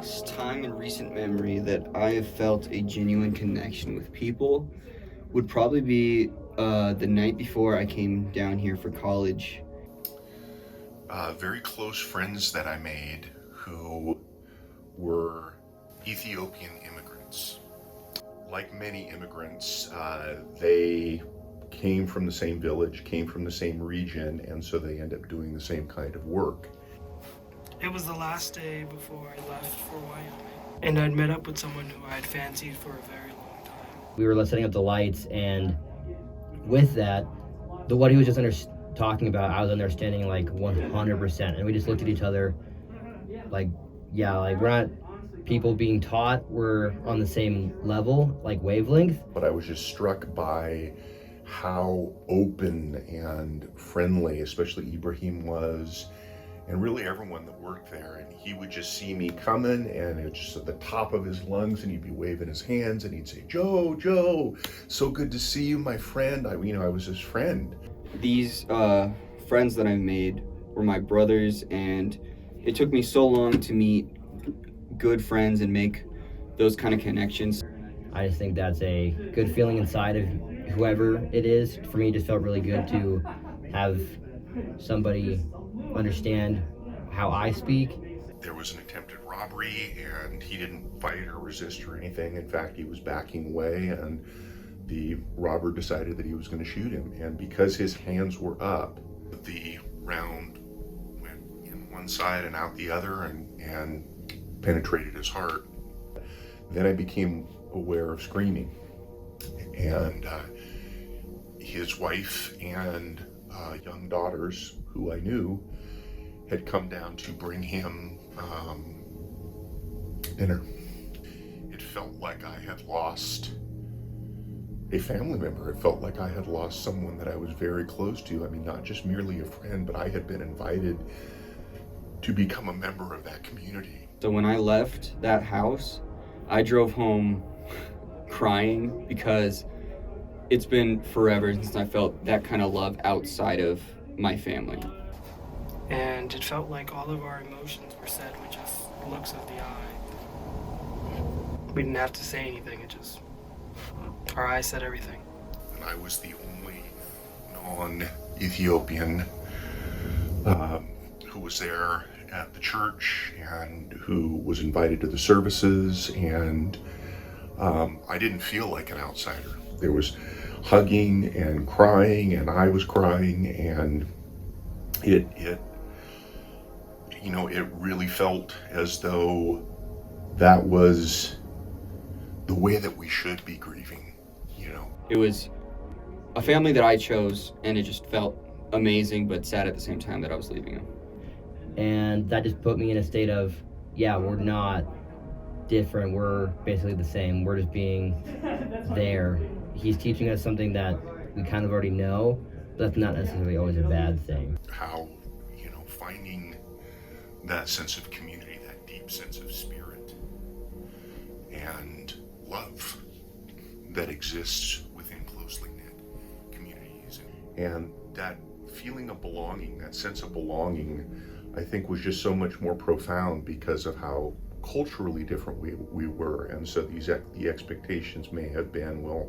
last time in recent memory that I have felt a genuine connection with people would probably be the night before I came down here for college. Very close friends that I made who were Ethiopian immigrants. Like many immigrants, they came from the same village, came from the same region, and so they end up doing the same kind of work. It was the last day before I left for Wyoming, and I'd met up with someone who I had fancied for a very long time. We were setting up the lights, and with that, what he was just talking about, I was understanding like 100%. And we just looked at each other like, yeah, like we're not people being taught, we're on the same level, like wavelength. But I was just struck by how open and friendly, especially Ibrahim was, and really everyone that worked there. And he would just see me coming, and it was just at the top of his lungs, and he'd be waving his hands, and he'd say, "Joe, Joe, so good to see you, my friend." I was his friend. These friends that I made were my brothers, and it took me so long to meet good friends and make those kind of connections. I just think that's a good feeling inside of whoever it is. For me, it just felt really good to have somebody understand how I speak. There was an attempted robbery, and he didn't fight or resist or anything. In fact, he was backing away, and the robber decided that he was going to shoot him. And because his hands were up, the round went in one side and out the other, and penetrated his heart. Then I became aware of screaming, and his wife and young daughters, who I knew, had come down to bring him dinner. It felt like I had lost a family member. It felt like I had lost someone that I was very close to. I mean, not just merely a friend, but I had been invited to become a member of that community. So when I left that house, I drove home crying because it's been forever since I felt that kind of love outside of my family. And it felt like all of our emotions were said with just looks of the eye. We didn't have to say anything, our eyes said everything. And I was the only non-Ethiopian who was there at the church and who was invited to the services, and I didn't feel like an outsider. There was hugging and crying, and I was crying, and it really felt as though that was the way that we should be grieving. It was a family that I chose, and it just felt amazing but sad at the same time that I was leaving them. And that just put me in a state of, yeah, we're not different, we're basically the same, we're just being there. He's teaching us something that we kind of already know, but that's not necessarily always a bad thing. How, finding that sense of community, that deep sense of spirit and love that exists within closely knit communities. And that feeling of belonging, that sense of belonging, I think was just so much more profound because of how culturally different we were. And so the expectations may have been, well,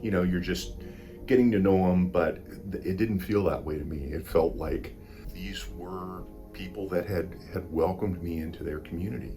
you're just getting to know them, but it didn't feel that way to me. It felt like these were people that had welcomed me into their community.